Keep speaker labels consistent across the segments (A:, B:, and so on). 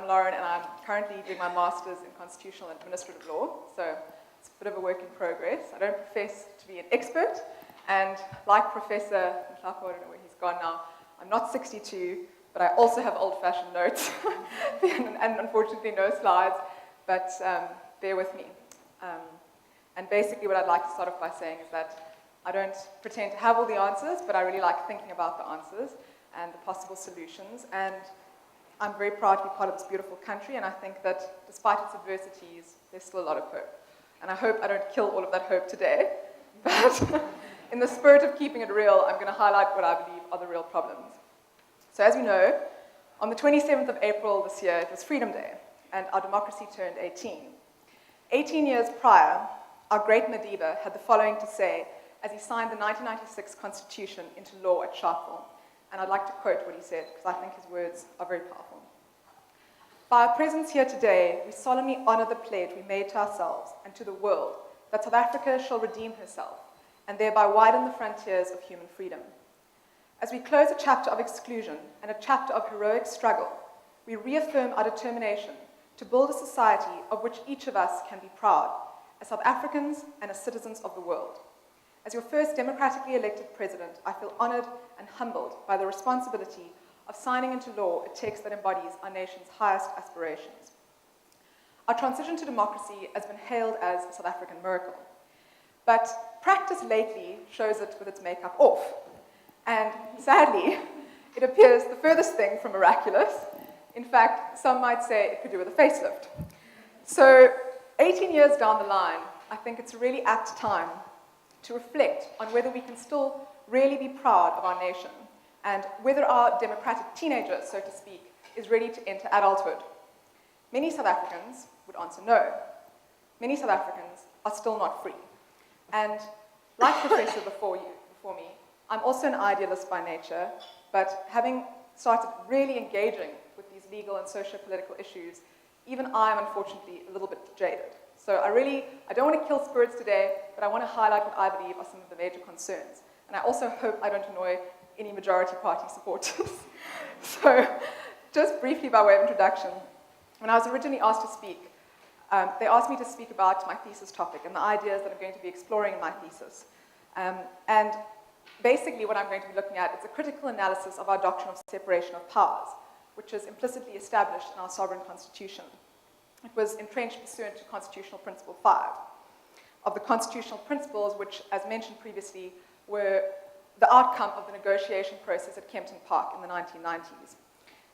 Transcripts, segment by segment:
A: I'm Lauren, and I'm currently doing my master's in constitutional and administrative law, so it's a bit of a work in progress. I don't profess to be an expert, and like Professor Nhlapo, I don't know where he's gone now, I'm not 62, but I also have old-fashioned notes, and unfortunately no slides, but bear with me. And basically what I'd like to start off by saying is that I don't pretend to have all the answers, but I really like thinking about the answers and the possible solutions, and I'm very proud to be part of this beautiful country, and I think that despite its adversities, there's still a lot of hope. And I hope I don't kill all of that hope today, but in the spirit of keeping it real, I'm going to highlight what I believe are the real problems. So as you know, on the 27th of April this year, it was Freedom Day, and our democracy turned 18. 18 years prior, our great Madiba had the following to say as he signed the 1996 Constitution into law at Sharpeville. And I'd like to quote what he said, because I think his words are very powerful. By our presence here today, we solemnly honor the pledge we made to ourselves and to the world that South Africa shall redeem herself and thereby widen the frontiers of human freedom. As we close a chapter of exclusion and a chapter of heroic struggle, we reaffirm our determination to build a society of which each of us can be proud, as South Africans and as citizens of the world. As your first democratically elected president, I feel honored and humbled by the responsibility of signing into law a text that embodies our nation's highest aspirations. Our transition to democracy has been hailed as a South African miracle, but practice lately shows it with its makeup off. And sadly, it appears the furthest thing from miraculous. In fact, some might say it could do with a facelift. So 18 years down the line, I think it's a really apt time to reflect on whether we can still really be proud of our nation and whether our democratic teenager, so to speak, is ready to enter adulthood. Many South Africans would answer no. Many South Africans are still not free. And like Professor before me, I'm also an idealist by nature, but having started really engaging with these legal and socio-political issues, even I am unfortunately a little bit jaded. So I don't want to kill spirits today, but I want to highlight what I believe are some of the major concerns. And I also hope I don't annoy any majority party supporters. So just briefly by way of introduction, when I was originally asked to speak, they asked me to speak about my thesis topic and the ideas that I'm going to be exploring in my thesis. And basically what I'm going to be looking at is a critical analysis of our doctrine of separation of powers, which is implicitly established in our sovereign constitution. It was entrenched pursuant to Constitutional Principle 5 of the constitutional principles which, as mentioned previously, were the outcome of the negotiation process at Kempton Park in the 1990s.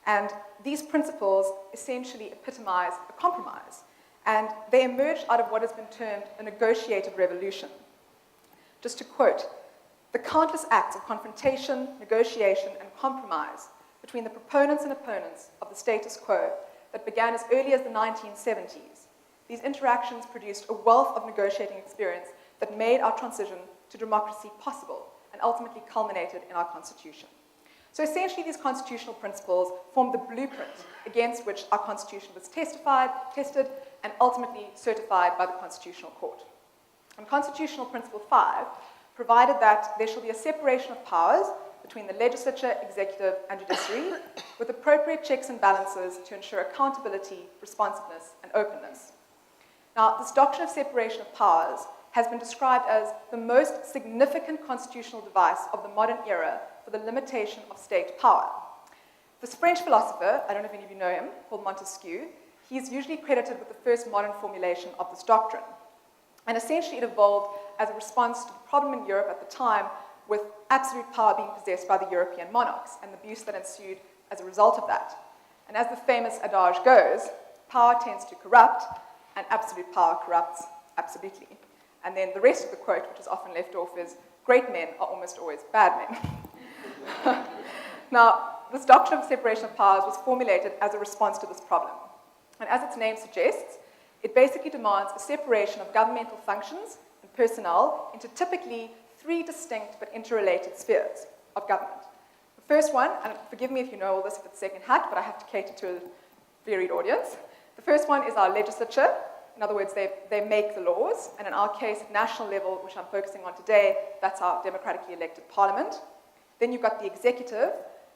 A: And these principles essentially epitomize a compromise, and they emerged out of what has been termed a negotiated revolution. Just to quote, the countless acts of confrontation, negotiation, and compromise between the proponents and opponents of the status quo that began as early as the 1970s. These interactions produced a wealth of negotiating experience that made our transition to democracy possible and ultimately culminated in our Constitution. So essentially, these constitutional principles form the blueprint against which our Constitution was tested, and ultimately certified by the Constitutional Court. And Constitutional Principle 5 provided that there shall be a separation of powers between the legislature, executive, and judiciary, with appropriate checks and balances to ensure accountability, responsiveness, and openness. Now, this doctrine of separation of powers has been described as the most significant constitutional device of the modern era for the limitation of state power. This French philosopher, I don't know if any of you know him, called Montesquieu, he's usually credited with the first modern formulation of this doctrine. And essentially it evolved as a response to the problem in Europe at the time with absolute power being possessed by the European monarchs and the abuse that ensued as a result of that. And as the famous adage goes, power tends to corrupt, and absolute power corrupts absolutely. And then the rest of the quote, which is often left off, is, great men are almost always bad men. Now, this doctrine of separation of powers was formulated as a response to this problem. And as its name suggests, it basically demands a separation of governmental functions and personnel into typically 3 distinct but interrelated spheres of government. The first one, and forgive me if you know all this if it's second-hand, but I have to cater to a varied audience. The first one is our legislature. In other words, they make the laws, and in our case, at national level, which I'm focusing on today, that's our democratically elected parliament. Then you've got the executive,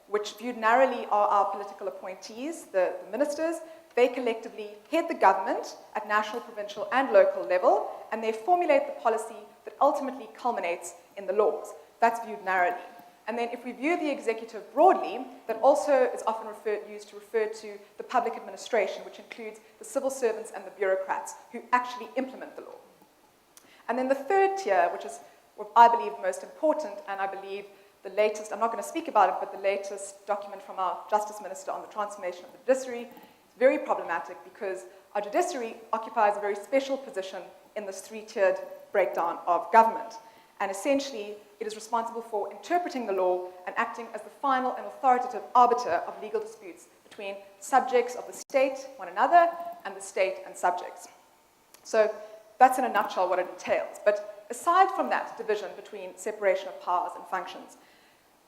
A: which viewed narrowly are our political appointees, the ministers, they collectively head the government at national, provincial, and local level, and they formulate the policy that ultimately culminates in the laws. That's viewed narrowly. And then if we view the executive broadly, that also is often used to refer to the public administration, which includes the civil servants and the bureaucrats who actually implement the law. And then the third tier, which is what I believe most important, and I believe the latest, I'm not going to speak about it, but the latest document from our Justice Minister on the transformation of the judiciary is very problematic because our judiciary occupies a very special position in this three-tiered breakdown of government. And essentially, it is responsible for interpreting the law and acting as the final and authoritative arbiter of legal disputes between subjects of the state, one another, and the state and subjects. So that's in a nutshell what it entails. But aside from that division between separation of powers and functions,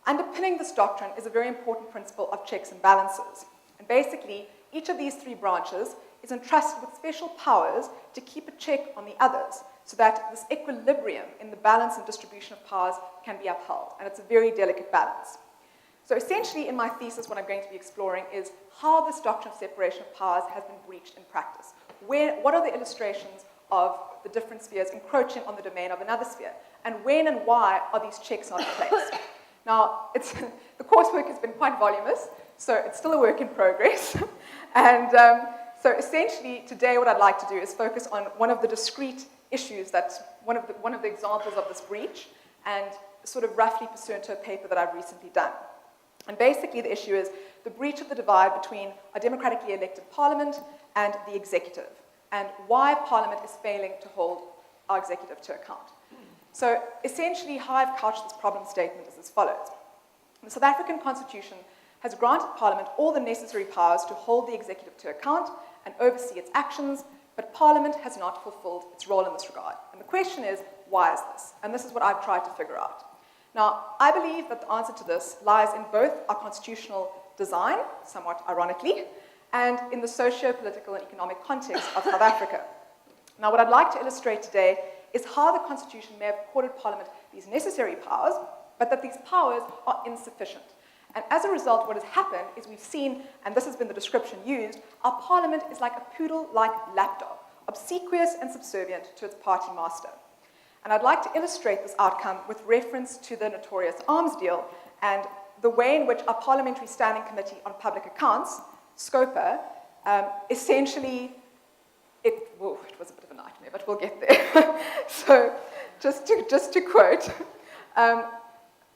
A: underpinning this doctrine is a very important principle of checks and balances. And basically, each of these three branches is entrusted with special powers to keep a check on the others, so that this equilibrium in the balance and distribution of powers can be upheld. And it's a very delicate balance. So essentially, in my thesis, what I'm going to be exploring is how this doctrine of separation of powers has been breached in practice. What are the illustrations of the different spheres encroaching on the domain of another sphere? And when and why are these checks not in place? Now, the coursework has been quite voluminous, so it's still a work in progress. And so essentially, today what I'd like to do is focus on one of the discrete issues that's one of the examples of this breach, and sort of roughly pursuant to a paper that I've recently done. And basically the issue is the breach of the divide between a democratically elected parliament and the executive, and why parliament is failing to hold our executive to account. So essentially how I've couched this problem statement is as follows. The South African Constitution has granted parliament all the necessary powers to hold the executive to account and oversee its actions, but Parliament has not fulfilled its role in this regard. And the question is, why is this? And this is what I've tried to figure out. Now, I believe that the answer to this lies in both our constitutional design, somewhat ironically, and in the socio-political and economic context of South Africa. Now, what I'd like to illustrate today is how the Constitution may have accorded Parliament these necessary powers, but that these powers are insufficient. And as a result, what has happened is we've seen, and this has been the description used, our parliament is like a poodle-like lapdog, obsequious and subservient to its party master. And I'd like to illustrate this outcome with reference to the notorious arms deal and the way in which our Parliamentary Standing Committee on Public Accounts, SCOPA, essentially, it was a bit of a nightmare, but we'll get there. So just to quote,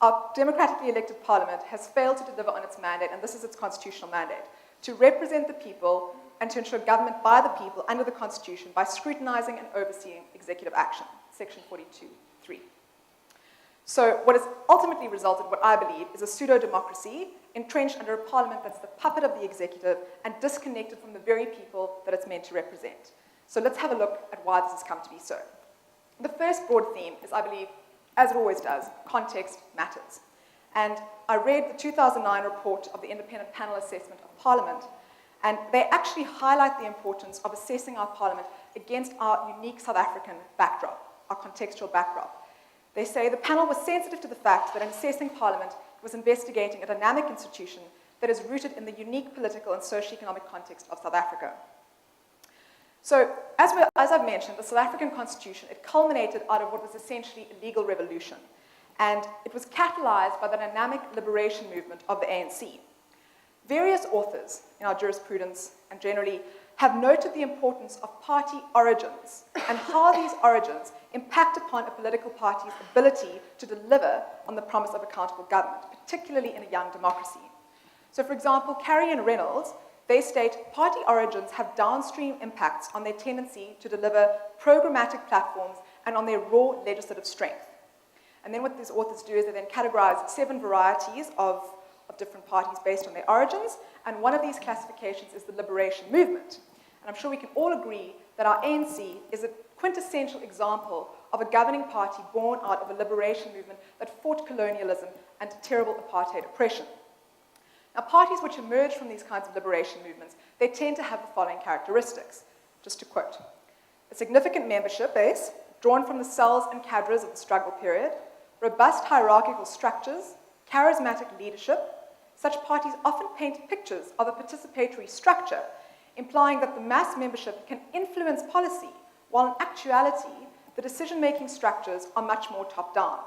A: our democratically elected parliament has failed to deliver on its mandate, and this is its constitutional mandate, to represent the people and to ensure government by the people under the Constitution by scrutinizing and overseeing executive action, section 42(3). So what has ultimately resulted, what I believe, is a pseudo-democracy entrenched under a parliament that's the puppet of the executive and disconnected from the very people that it's meant to represent. So let's have a look at why this has come to be so. The first broad theme is, I believe, as it always does, context matters. And I read the 2009 report of the Independent Panel Assessment of Parliament, and they actually highlight the importance of assessing our Parliament against our unique South African backdrop, our contextual backdrop. They say the panel was sensitive to the fact that in assessing Parliament, it was investigating a dynamic institution that is rooted in the unique political and socio-economic context of South Africa. So, as I've mentioned, the South African Constitution, it culminated out of what was essentially a legal revolution. And it was catalyzed by the dynamic liberation movement of the ANC. Various authors in our jurisprudence and generally have noted the importance of party origins and how these origins impact upon a political party's ability to deliver on the promise of accountable government, particularly in a young democracy. So, for example, Carey and Reynolds, they state party origins have downstream impacts on their tendency to deliver programmatic platforms and on their raw legislative strength. And then what these authors do is they then categorize 7 varieties of different parties based on their origins, and one of these classifications is the liberation movement. And I'm sure we can all agree that our ANC is a quintessential example of a governing party born out of a liberation movement that fought colonialism and terrible apartheid oppression. Now, parties which emerge from these kinds of liberation movements, they tend to have the following characteristics. Just to quote, a significant membership base drawn from the cells and cadres of the struggle period, robust hierarchical structures, charismatic leadership. Such parties often paint pictures of a participatory structure implying that the mass membership can influence policy, while in actuality, the decision-making structures are much more top-down.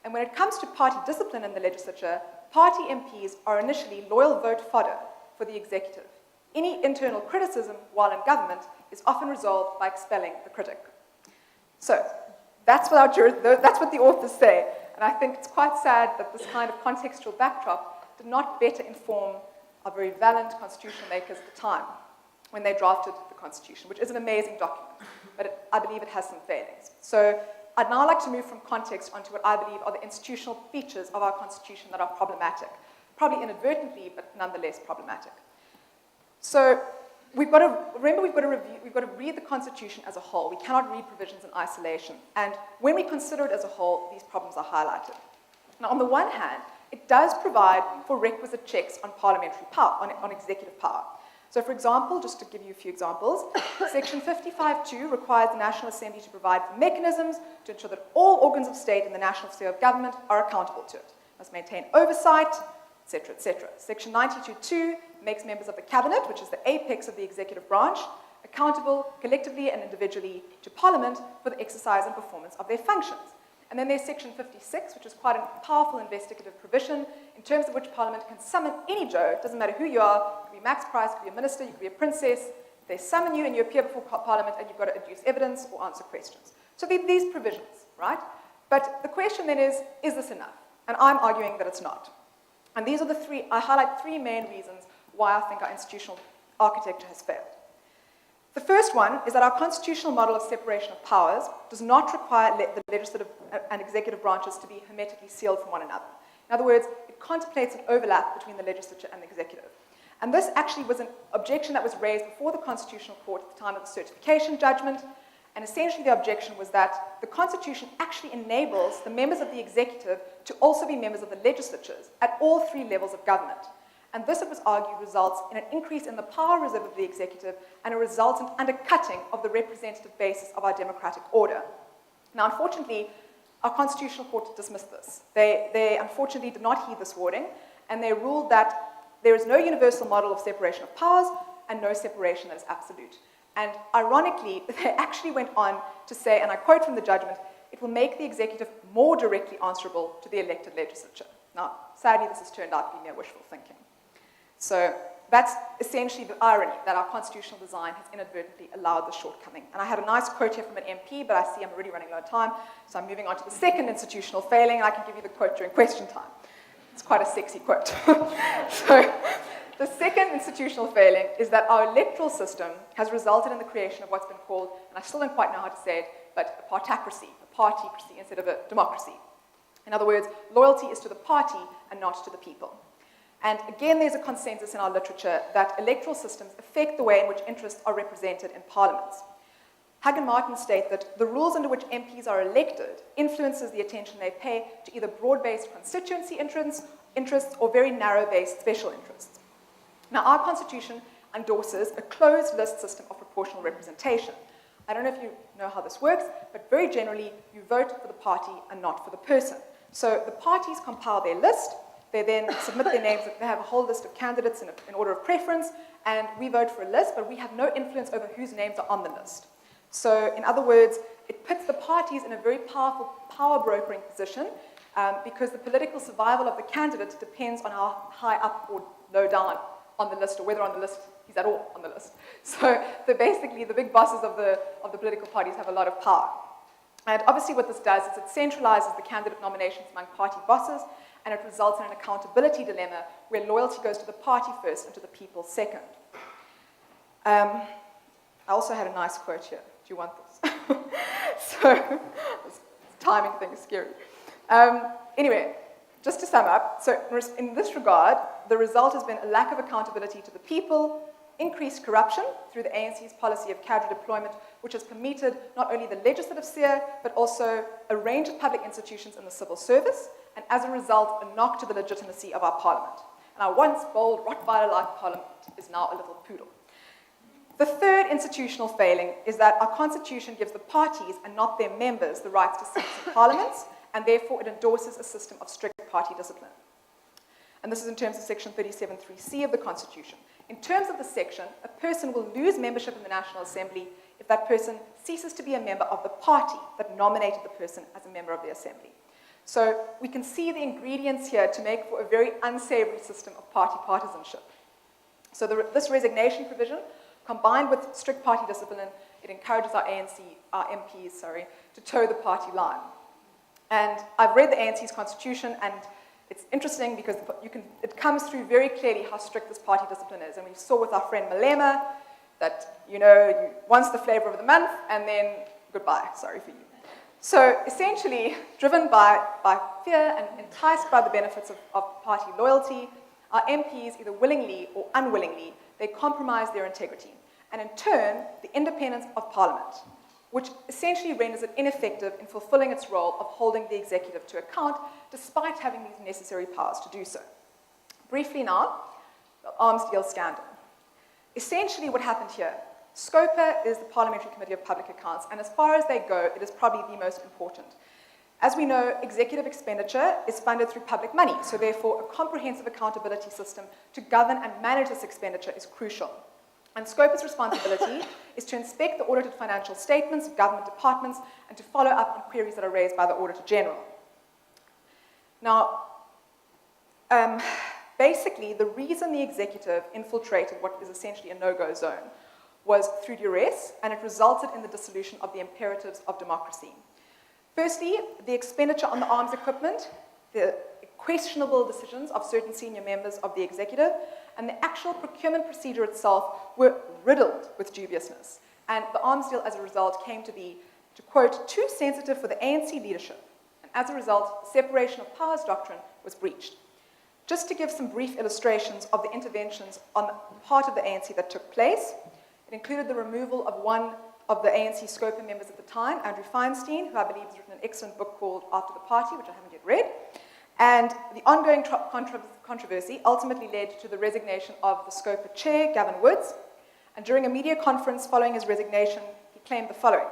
A: And when it comes to party discipline in the legislature, party MPs are initially loyal vote fodder for the executive. Any internal criticism while in government is often resolved by expelling the critic. So that's what the authors say, and I think it's quite sad that this kind of contextual backdrop did not better inform our very valiant constitutional makers at the time when they drafted the Constitution, which is an amazing document, but I believe it has some failings. So I'd now like to move from context onto what I believe are the institutional features of our Constitution that are problematic, probably inadvertently, but nonetheless problematic. So we've got to read the Constitution as a whole. We cannot read provisions in isolation. And when we consider it as a whole, these problems are highlighted. Now, on the one hand, it does provide for requisite checks on parliamentary power, on executive power. So, for example, just to give you a few examples, Section 55(2) requires the National Assembly to provide for mechanisms to ensure that all organs of state in the national sphere of government are accountable to it, must maintain oversight, etc., etc. Section 92(2) makes members of the Cabinet, which is the apex of the executive branch, accountable collectively and individually to Parliament for the exercise and performance of their functions. And then there's Section 56, which is quite a powerful investigative provision in terms of which Parliament can summon any Joe, it doesn't matter who you are, you could be Max Price, you could be a minister, you could be a princess. They summon you and you appear before Parliament and you've got to adduce evidence or answer questions. So there are these provisions, right? But the question then is this enough? And I'm arguing that it's not. And these are I highlight three main reasons why I think our institutional architecture has failed. The first one is that our constitutional model of separation of powers does not require the legislative and executive branches to be hermetically sealed from one another. In other words, it contemplates an overlap between the legislature and the executive. And this actually was an objection that was raised before the Constitutional Court at the time of the certification judgment. And essentially the objection was that the Constitution actually enables the members of the executive to also be members of the legislatures at all three levels of government. And this, it was argued, results in an increase in the power reserve of the executive and a resultant undercutting of the representative basis of our democratic order. Now, unfortunately, our Constitutional Court dismissed this. They unfortunately did not heed this warning, and they ruled that there is no universal model of separation of powers and no separation that is absolute. And ironically, they actually went on to say, and I quote from the judgment, it will make the executive more directly answerable to the elected legislature. Now, sadly, this has turned out to be mere wishful thinking. So that's essentially the irony, that our constitutional design has inadvertently allowed this shortcoming. And I had a nice quote here from an MP, but I see I'm already running low on time, so I'm moving on to the second institutional failing, and I can give you the quote during question time. It's quite a sexy quote. So the second institutional failing is that our electoral system has resulted in the creation of what's been called, and I still don't quite know how to say it, but a partocracy, a partycracy instead of a democracy. In other words, loyalty is to the party and not to the people. And again, there's a consensus in our literature that electoral systems affect the way in which interests are represented in parliaments. Hug and Martin state that the rules under which MPs are elected influences the attention they pay to either broad-based constituency interests or very narrow-based special interests. Now, our Constitution endorses a closed list system of proportional representation. I don't know if you know how this works, but very generally, you vote for the party and not for the person. So the parties compile their list. They then submit their names. They have a whole list of candidates in order of preference, and we vote for a list, but we have no influence over whose names are on the list. So, in other words, it puts the parties in a very powerful power brokering position because the political survival of the candidate depends on how high up or low down on the list, or whether on the list he's at all on the list. So, basically, the big bosses of the political parties have a lot of power. And obviously what this does is it centralizes the candidate nominations among party bosses, and it results in an accountability dilemma where loyalty goes to the party first and to the people second. I also had a nice quote here. Do you want this? So, this timing thing is scary. Anyway, just to sum up, so in this regard, the result has been a lack of accountability to the people, increased corruption through the ANC's policy of cadre deployment, which has permitted not only the legislative sphere, but also a range of public institutions in the civil service, and as a result, a knock to the legitimacy of our parliament. And our once bold Rottweiler-like parliament is now a little poodle. The third institutional failing is that our constitution gives the parties and not their members the rights to seats in parliaments, and therefore it endorses a system of strict party discipline. And this is in terms of section 37(3)(c) of the Constitution. In terms of the section, a person will lose membership in the National Assembly if that person ceases to be a member of the party that nominated the person as a member of the Assembly. So we can see the ingredients here to make for a very unsavory system of party partisanship. So this resignation provision, combined with strict party discipline, it encourages our MPs, to toe the party line. And I've read the ANC's constitution, and it's interesting because it comes through very clearly how strict this party discipline is. And we saw with our friend Malema that, once the flavor of the month, and then goodbye, sorry for you. So essentially, driven by fear and enticed by the benefits of party loyalty, our MPs, either willingly or unwillingly, they compromise their integrity, and in turn, the independence of Parliament, which essentially renders it ineffective in fulfilling its role of holding the executive to account, despite having these necessary powers to do so. Briefly now, the arms deal scandal. Essentially what happened here, SCOPA is the Parliamentary Committee of Public Accounts, and as far as they go, it is probably the most important. As we know, executive expenditure is funded through public money, so therefore a comprehensive accountability system to govern and manage this expenditure is crucial. And SCOPA's responsibility is to inspect the audited financial statements of government departments and to follow up on queries that are raised by the Auditor General. Now, basically, the reason the executive infiltrated what is essentially a no-go zone was through duress, and it resulted in the dissolution of the imperatives of democracy. Firstly, the expenditure on the arms equipment, the questionable decisions of certain senior members of the executive, and the actual procurement procedure itself were riddled with dubiousness. And the arms deal, as a result, came to be, to quote, too sensitive for the ANC leadership. And as a result, the separation of powers doctrine was breached. Just to give some brief illustrations of the interventions on the part of the ANC that took place, it included the removal of one of the ANC SCOPA members at the time, Andrew Feinstein, who I believe has written an excellent book called After the Party, which I haven't yet read. And the ongoing controversy ultimately led to the resignation of the SCOPA chair, Gavin Woods. And during a media conference following his resignation, he claimed the following: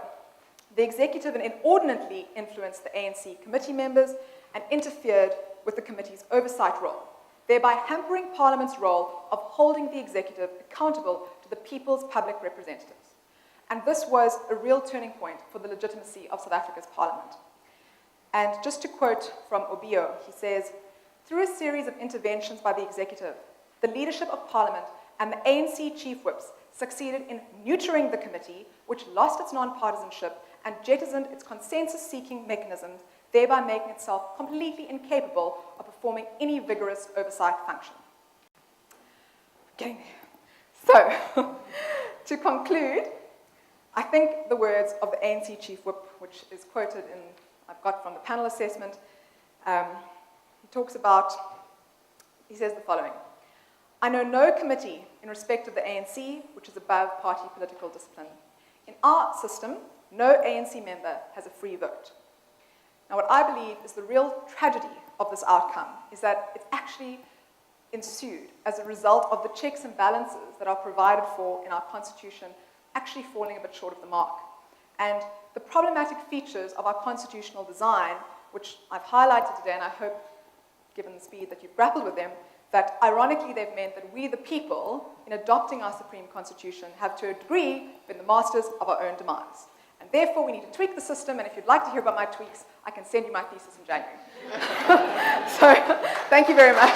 A: the executive inordinately influenced the ANC committee members and interfered with the committee's oversight role, thereby hampering Parliament's role of holding the executive accountable to the people's public representatives. And this was a real turning point for the legitimacy of South Africa's Parliament. And just to quote from Obio, he says, "Through a series of interventions by the executive, the leadership of Parliament and the ANC chief whips succeeded in neutering the committee, which lost its non-partisanship and jettisoned its consensus-seeking mechanisms, thereby making itself completely incapable of performing any vigorous oversight function." Getting there. So, to conclude, I think the words of the ANC chief whip, which is quoted in, I've got from the panel assessment, he says the following: "I know no committee in respect of the ANC which is above party political discipline. In our system, no ANC member has a free vote." Now, what I believe is the real tragedy of this outcome is that it's actually ensued as a result of the checks and balances that are provided for in our constitution actually falling a bit short of the mark. And the problematic features of our constitutional design, which I've highlighted today, and I hope, given the speed that you've grappled with them, that ironically they've meant that we, the people, in adopting our Supreme Constitution, have to a degree been the masters of our own demise. And therefore, we need to tweak the system, and if you'd like to hear about my tweaks, I can send you my thesis in January. So, thank you very much.